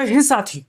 ही साथी,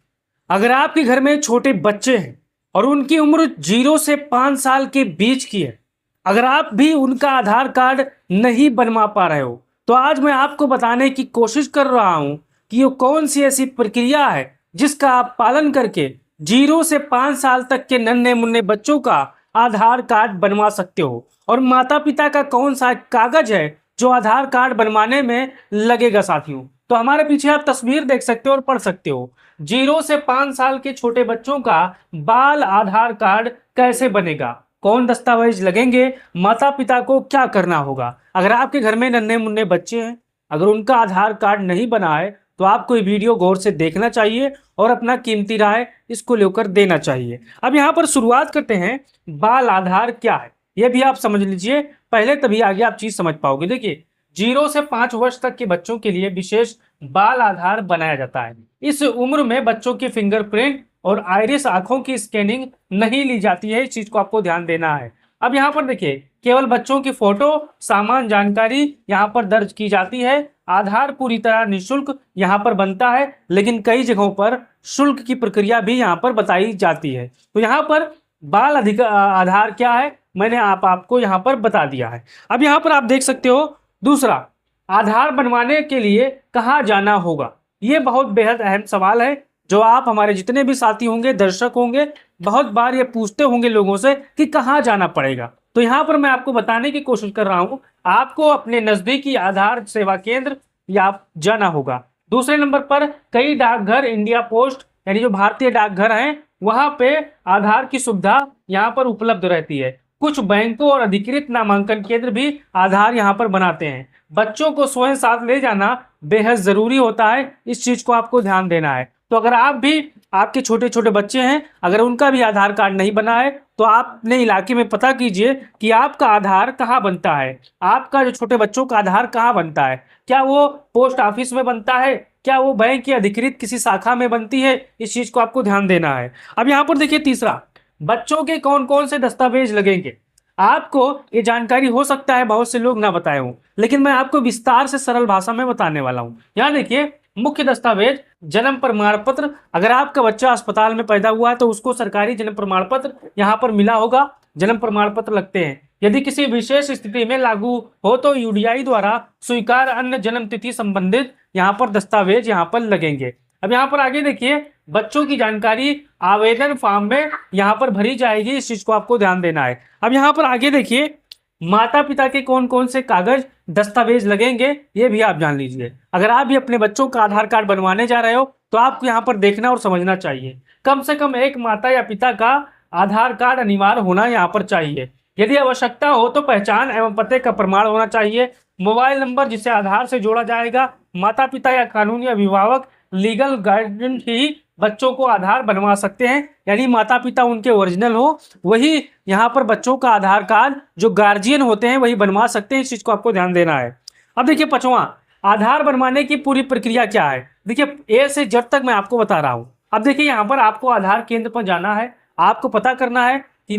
अगर आपके घर में छोटे बच्चे हैं और उनकी उम्र 0 से 5 साल के बीच की है, अगर आप भी उनका आधार कार्ड नहीं बनवा पा रहे हो, तो आज मैं आपको बताने की कोशिश कर रहा हूं कि ये कौन सी ऐसी प्रक्रिया है जिसका आप पालन करके 0 से 5 साल तक के नन्हे मुन्ने बच्चों का आधार कार्ड बनवा सकते हो। और माता पिता का कौन सा कागज है जो आधार कार्ड बनवाने में लगेगा साथियों। तो हमारे पीछे आप तस्वीर देख सकते हो और पढ़ सकते हो, 0 से 5 साल के छोटे बच्चों का बाल आधार कार्ड कैसे बनेगा, कौन दस्तावेज लगेंगे, माता पिता को क्या करना होगा। अगर आपके घर में नन्हे मुन्ने बच्चे हैं, अगर उनका आधार कार्ड नहीं बना है, तो आपको ये वीडियो गौर से देखना चाहिए और अपना कीमती राय इसको लेकर देना चाहिए। अब यहाँ पर शुरुआत करते हैं, बाल आधार क्या है ये भी आप समझ लीजिए पहले, तभी आगे आप चीज समझ पाओगे। देखिए, 0 से 5 वर्ष तक के बच्चों के लिए विशेष बाल आधार बनाया जाता है। इस उम्र में बच्चों की फिंगरप्रिंट और आइरिस आंखों की स्कैनिंग नहीं ली जाती है, इस चीज को आपको ध्यान देना है। अब यहाँ पर देखिए, केवल बच्चों की फोटो, सामान जानकारी यहाँ पर दर्ज की जाती है। आधार पूरी तरह निःशुल्क यहाँ पर बनता है, लेकिन कई जगहों पर शुल्क की प्रक्रिया भी यहाँ पर बताई जाती है। तो यहाँ पर बाल आधार क्या है मैंने आपको यहाँ पर बता दिया है। अब यहाँ पर आप देख सकते हो, दूसरा, आधार बनवाने के लिए कहाँ जाना होगा। ये बहुत बेहद अहम सवाल है जो आप, हमारे जितने भी साथी होंगे, दर्शक होंगे, बहुत बार ये पूछते होंगे लोगों से कि कहाँ जाना पड़ेगा। तो यहाँ पर मैं आपको बताने की कोशिश कर रहा हूँ, आपको अपने नजदीकी आधार सेवा केंद्र या जाना होगा। दूसरे नंबर पर कई डाकघर, इंडिया पोस्ट यानी जो भारतीय डाकघर हैं, वहां पे आधार की सुविधा यहाँ पर उपलब्ध रहती है। कुछ बैंकों और अधिकृत नामांकन केंद्र भी आधार यहाँ पर बनाते हैं। बच्चों को स्वयं साथ ले जाना बेहद जरूरी होता है, इस चीज को आपको ध्यान देना है। तो अगर आप भी, आपके छोटे छोटे बच्चे हैं, अगर उनका भी आधार कार्ड नहीं बना है, तो आप अपने इलाके में पता कीजिए कि आपका आधार कहाँ बनता है, आपका जो छोटे बच्चों का आधार कहाँ बनता है। क्या वो पोस्ट ऑफिस में बनता है, क्या वो बैंक की अधिकृत किसी शाखा में बनती है, इस चीज को आपको ध्यान देना है। अब यहाँ पर देखिए, तीसरा, बच्चों के कौन कौन से दस्तावेज लगेंगे। आपको ये जानकारी हो सकता है बहुत से लोग ना बताए हों, लेकिन मैं आपको विस्तार से सरल भाषा में बताने वाला हूँ। यहाँ देखिए, मुख्य दस्तावेज, जन्म प्रमाण पत्र। अगर आपका बच्चा अस्पताल में पैदा हुआ है तो उसको सरकारी जन्म प्रमाण पत्र यहाँ पर मिला होगा, जन्म प्रमाण पत्र लगते हैं। यदि किसी विशेष स्थिति में लागू हो तो यूडीआई द्वारा स्वीकार अन्य जन्म तिथि संबंधित यहाँ पर दस्तावेज यहाँ पर लगेंगे। अब यहाँ पर आगे देखिए, बच्चों की जानकारी आवेदन फॉर्म में यहाँ पर भरी जाएगी, इस चीज को आपको ध्यान देना है। अब यहाँ पर आगे देखिए, माता पिता के कौन कौन से कागज दस्तावेज लगेंगे ये भी आप जान लीजिए। अगर आप भी अपने बच्चों का आधार कार्ड बनवाने जा रहे हो तो आपको यहाँ पर देखना और समझना चाहिए, कम से कम एक माता या पिता का आधार कार्ड अनिवार्य होना यहाँ पर चाहिए। यदि आवश्यकता हो तो पहचान एवं पते का प्रमाण होना चाहिए। मोबाइल नंबर जिसे आधार से जोड़ा जाएगा। माता पिता या कानूनी अभिभावक, लीगल गाइडेंस ही बच्चों को आधार बनवा सकते हैं, यानी माता पिता उनके ओरिजिनल हो, वही यहाँ पर बच्चों का आधार कार्ड जो गार्जियन होते हैं वही बनवा सकते हैं, इस चीज को आपको ध्यान देना है। अब देखिए, पांचवा, आधार बनवाने की पूरी प्रक्रिया क्या है। देखिए, ए से जेड तक मैं आपको बता रहा हूँ। अब देखिए, यहाँ पर आपको आधार केंद्र पर जाना है, आपको पता करना है कि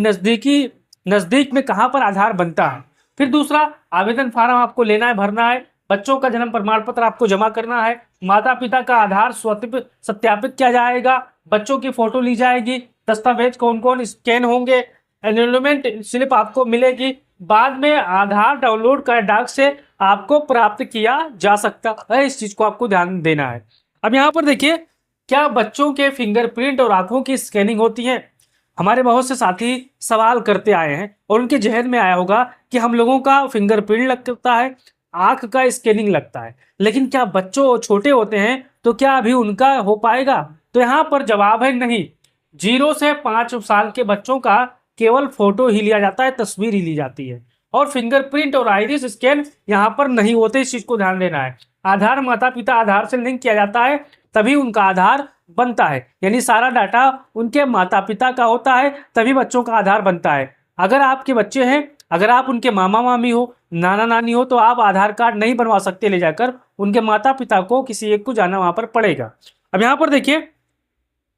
नजदीक में कहाँ पर आधार बनता है। फिर दूसरा, आवेदन फार्म आपको लेना है, भरना है। बच्चों का जन्म प्रमाण पत्र आपको जमा करना है। माता पिता का आधार सत्यापित किया जाएगा। बच्चों की फोटो ली जाएगी। दस्तावेज कौन कौन स्कैन होंगे। एनरोलमेंट स्लिप आपको मिलेगी। बाद में आधार डाउनलोड कर डाक से आपको प्राप्त किया जा सकता है, इस चीज को आपको ध्यान देना है। अब यहाँ पर देखिए, क्या बच्चों के फिंगरप्रिंट और आंखों की स्कैनिंग होती है। हमारे बहुत से साथी सवाल करते आए हैं और उनके जहन में आया होगा कि हम लोगों का फिंगरप्रिंट लगता है, आंख का स्कैनिंग लगता है, लेकिन क्या बच्चों छोटे होते हैं तो क्या अभी उनका हो पाएगा। तो यहाँ पर जवाब है नहीं। 0 से 5 साल के बच्चों का केवल फोटो ही लिया जाता है, तस्वीर ही ली जाती है, और फिंगरप्रिंट और आइरिस स्कैन यहाँ पर नहीं होते, इस चीज को ध्यान देना है। आधार माता पिता आधार से लिंक किया जाता है, तभी उनका आधार बनता है, यानी सारा डाटा उनके माता पिता का होता है, तभी बच्चों का आधार बनता है। अगर आपके बच्चे हैं, अगर आप उनके मामा मामी हो, नाना नानी हो, तो आप आधार कार्ड नहीं बनवा सकते ले जाकर, उनके माता पिता को किसी एक को जाना वहां पर पड़ेगा। अब यहाँ पर देखिए,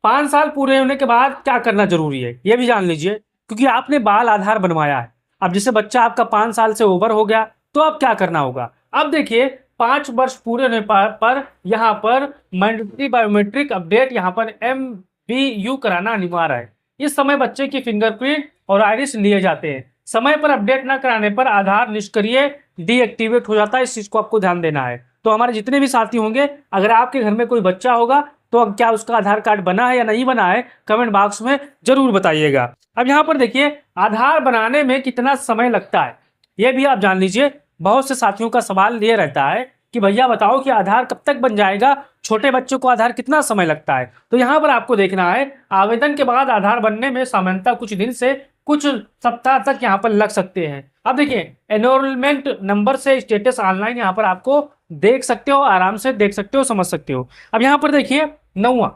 5 साल पूरे होने के बाद क्या करना जरूरी है ये भी जान लीजिए, क्योंकि आपने बाल आधार बनवाया है। अब जैसे बच्चा आपका 5 साल से ओवर हो गया तो अब क्या करना होगा। अब देखिए, 5 वर्ष पूरे होने पर यहाँ पर मैंडेटरी बायोमेट्रिक अपडेट यहाँ पर MBU कराना अनिवार्य है। इस समय बच्चे की फिंगरप्रिंट और आइरिस लिए जाते हैं। समय पर अपडेट न कराने पर आधार निष्क्रिय डीएक्टिवेट हो जाता है। इस चीज को आपको ध्यान देना है। तो हमारे जितने भी साथी होंगे, अगर आपके घर में कोई बच्चा होगा तो अब क्या उसका आधार कार्ड बना है या नहीं बना है, कमेंट बॉक्स में जरूर बताइएगा। अब यहाँ पर देखिए, आधार बनाने में कितना समय लगता है ये भी आप जान लीजिए। बहुत से साथियों का सवाल ये रहता है कि भैया बताओ कि आधार कब तक बन जाएगा, छोटे बच्चों को आधार कितना समय लगता है। तो यहाँ पर आपको देखना है, आवेदन के बाद आधार बनने में सामान्यतः कुछ दिन से कुछ सप्ताह तक यहाँ पर लग सकते हैं। अब देखिए, एनरोलमेंट नंबर से स्टेटस ऑनलाइन यहाँ पर आपको देख सकते हो, आराम से देख सकते हो, समझ सकते हो। अब यहाँ पर देखिए 9वां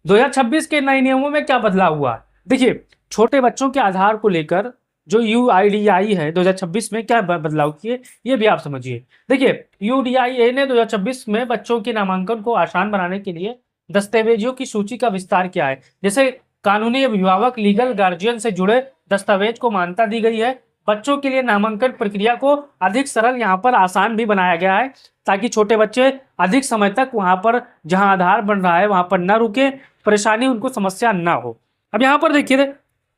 2026 के नए नियमों में क्या बदलाव हुआ। देखिए, छोटे बच्चों के आधार को लेकर जो UIDAI है 2026 में क्या बदलाव किए, ये भी आप समझिए। देखिए, UDIA ने 2026 में बच्चों के नामांकन को आसान बनाने के लिए दस्तावेजों की सूची का विस्तार किया है। जैसे कानूनी अभिभावक, लीगल गार्जियन से जुड़े दस्तावेज को मान्यता दी गई है। बच्चों के लिए नामांकन प्रक्रिया को अधिक सरल यहाँ पर आसान भी बनाया गया है, ताकि छोटे बच्चे अधिक समय तक वहाँ पर जहाँ आधार बन रहा है वहाँ पर न रुके, परेशानी उनको समस्या ना हो। अब यहाँ पर देखिए,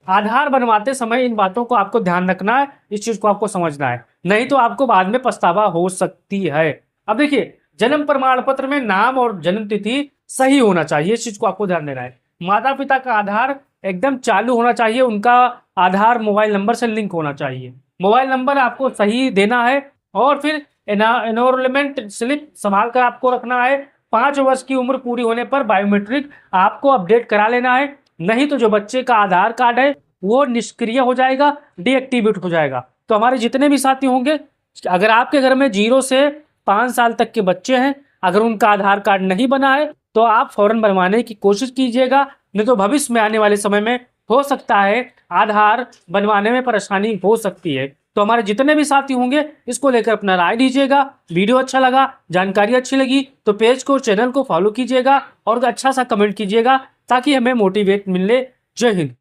आधार बनवाते समय इन बातों को आपको ध्यान रखना है, इस चीज को आपको समझना है, नहीं तो आपको बाद में पछतावा हो सकती है। अब देखिए, जन्म प्रमाण पत्र में नाम और जन्म तिथि सही होना चाहिए, इस चीज को आपको ध्यान देना है। माता पिता का आधार एकदम चालू होना चाहिए, उनका आधार मोबाइल नंबर से लिंक होना चाहिए। मोबाइल नंबर आपको सही देना है और फिर एनरोलमेंट स्लिप संभाल कर आपको रखना है। 5 वर्ष की उम्र पूरी होने पर बायोमेट्रिक आपको अपडेट करा लेना है, नहीं तो जो बच्चे का आधार कार्ड है वो निष्क्रिय हो जाएगा, डीएक्टिवेट हो जाएगा। तो हमारे जितने भी साथी होंगे, अगर आपके घर में 0 से 5 साल तक के बच्चे हैं, अगर उनका आधार कार्ड नहीं बना है तो आप फौरन बनवाने की कोशिश कीजिएगा, नहीं तो भविष्य में आने वाले समय में हो सकता है आधार बनवाने में परेशानी हो सकती है। तो हमारे जितने भी साथी होंगे, इसको लेकर अपना राय दीजिएगा। वीडियो अच्छा लगा, जानकारी अच्छी लगी तो पेज को, चैनल को फॉलो कीजिएगा और अच्छा सा कमेंट कीजिएगा, ताकि हमें मोटिवेट मिले। जय हिंद।